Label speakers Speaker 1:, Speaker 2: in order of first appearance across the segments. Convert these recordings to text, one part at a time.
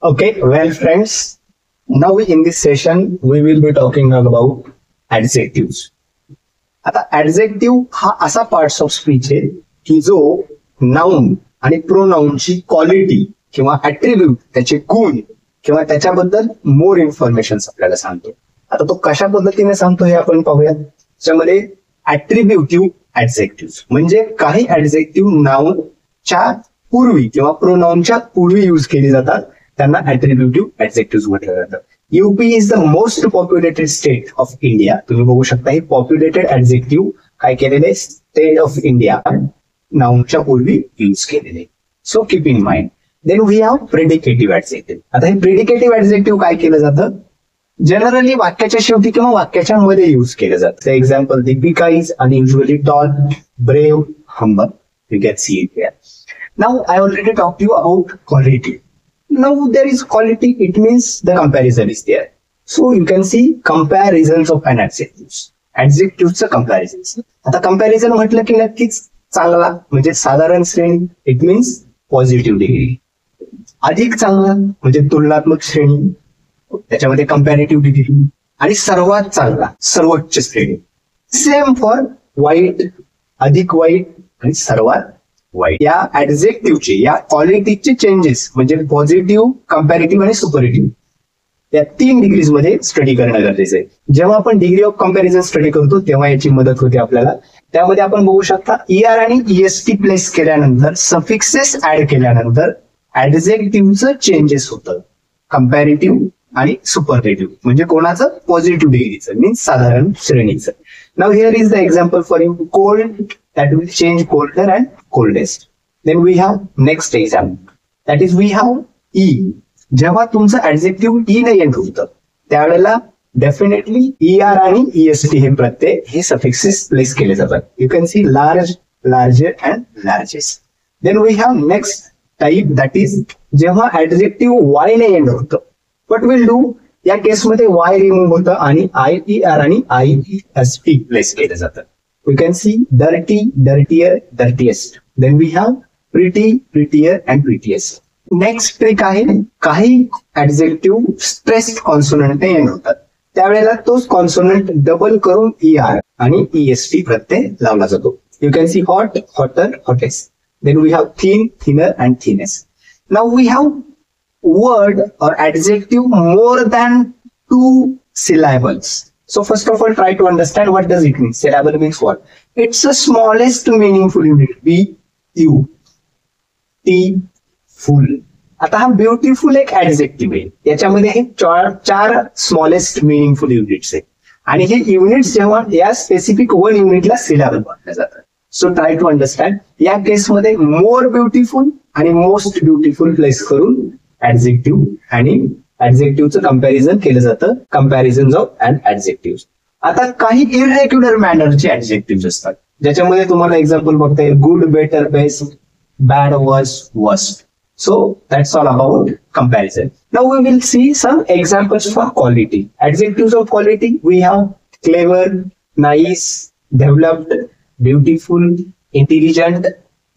Speaker 1: Okay, well, friends, now in this session we will be talking about adjectives. आता adjective हा असा part of speech आहे की जो नाउन आणि प्रोनाउनची क्वालिटी किंवा ऍट्रिब्यूट त्याचे गुण किंवा त्याच्याबद्दल मोर इन्फॉर्मेशन आपल्याला सांगतो. आता तो कशा पद्धतीने सांगतो हे आपण पाहूया. त्याच्यामध्ये ऍट्रिब्युटिव्ह ऍडजेक्टिव्ह म्हणजे काही ऍडजेक्टिव्ह नाउनच्या पूर्वी किंवा प्रोनाउनच्या पूर्वी युज केली जातात, त्यांना ऍट्रिब्युटिव्ह ऍडजेक्टिव्ह म्हटलं जातं. UP is the most populated state of India. तुम्ही बघू शकता हे पॉप्युलेटेड ऍडजेक्टिव्ह काय केलेले, स्टेट ऑफ इंडिया नाउनच्या पूर्वी युज केलेले. So keep in mind. Then we have predicative adjective. आता हे प्रेडिकेटिव्ह ऍडजेक्टिव्ह काय केलं जातं, जनरली वाक्याच्या शेवटी किंवा वाक्याच्या मध्ये युज केलं जातं. Example, Deepika is unusually tall, brave, humble. You can see it here. Now I already talked you about quality. Now there is quality, it means the comparison is there. So you can see comparisons of an adjectives. Adjectives comparisons. आता comparison म्हटलं की नक्कीच चांगला म्हणजे साधारण श्रेणी, it means positive degree. अधिक चांगला म्हणजे तुलनात्मक श्रेणी, त्याच्यामध्ये कंपॅरेटिव्ह डिग्री. आणि सर्वात चांगला सर्वोच्च श्रेणी. सेम फॉर वाईट, अधिक वाईट आणि सर्वात वाईट. या ऍडजेक्टिव्हचे या क्वालिटीचे चेंजेस म्हणजे पॉझिटिव्ह, कंपॅरेटिव्ह आणि सुपरेटिव्ह या 3 डिग्रीज मध्ये स्टडी करणं गरजेचं आहे. जेव्हा आपण डिग्री ऑफ कंपॅरिझन स्टडी करतो तेव्हा याची मदत होते आपल्याला. त्यामध्ये आपण बघू शकता ER आणि EST प्लेस केल्यानंतर, सफिक्सेस ऍड केल्यानंतर ऍडजेक्टिव्हचं चेंजेस होतं. कंपॅरेटिव्ह आणि सुपरलेटिव्ह म्हणजे कोणाचं, पॉझिटिव्ह डिग्रीचं मीन्स साधारण श्रेणीचं. Now here is the example for you. Cold, that will change colder and coldest. Then we have next example, that is we have E. जेव्हा तुमचं ऍडजेक्टिव्ह E ने एंड होतं त्यावेळेला डेफिनेटली ER आणि EST हे प्रत्यय हे सफिक्सेस प्लेस केले जातात. You can see large, larger and largest. Then we have next type, that is जेव्हा ऍडजेक्टिव्ह Y ने एंड होतं. व्हॉट विल डू, या केसमध्ये Y रिमूव्ह होतं आणि IER आणि IEST प्लेस केलं जातं. We can see dirty, dirtier, dirtiest. Then we have pretty, prettier and prettiest. Next trick आहे, काही ऍडजेक्टिव्ह स्ट्रेस्ड कॉन्सोनंट एंड होतात त्यावेळेला तोच कॉन्सोनंट डबल करून ER आणि EST प्रत्यय लावला जातो. You can see hot, hotter, hottest. Then we have thin, thinner and thinnest. Now we have word or adjective more than 2 syllables. So first of all, try to understand what does it mean. Syllable means what? It's the smallest meaningful unit. B, U, T, full. आता हा beautiful एक adjective आहे. याच्यामध्ये हे 4 smallest meaningful units आहेत आणि हे units जेव्हा या स्पेसिफिक 1 युनिटला सिलॅबल म्हटलं जातं. So try to understand. या केसमध्ये मोर ब्युटिफुल आणि मोस्ट ब्युटिफुल प्लेस करून ऍडजेक्टिव्ह आणि ऍडजेक्टिव्हचं कंपॅरिझन केलं जातं. Comparison of adjective. आता काही इरेग्युलर मॅनरचे ऍडजेक्टिव्ह असतात ज्याच्यामध्ये तुम्हाला एक्झाम्पल बघता येईल, good, better, best, bad, worst, worst. So that's all about comparison. Now we will see some examples for quality. Adjective of quality we have clever, nice, developed, beautiful, intelligent,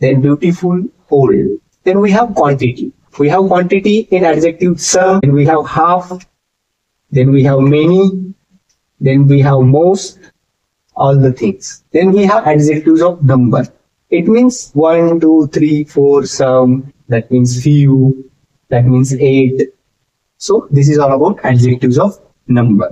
Speaker 1: then beautiful, old. Then we have quantity. We have quantity in adjective some, then we have half, then we have many, then we have most, all the things. Then we have adjectives of number. It means 1, 2, 3, 4, some, that means few, that means 8. So this is all about adjectives of number.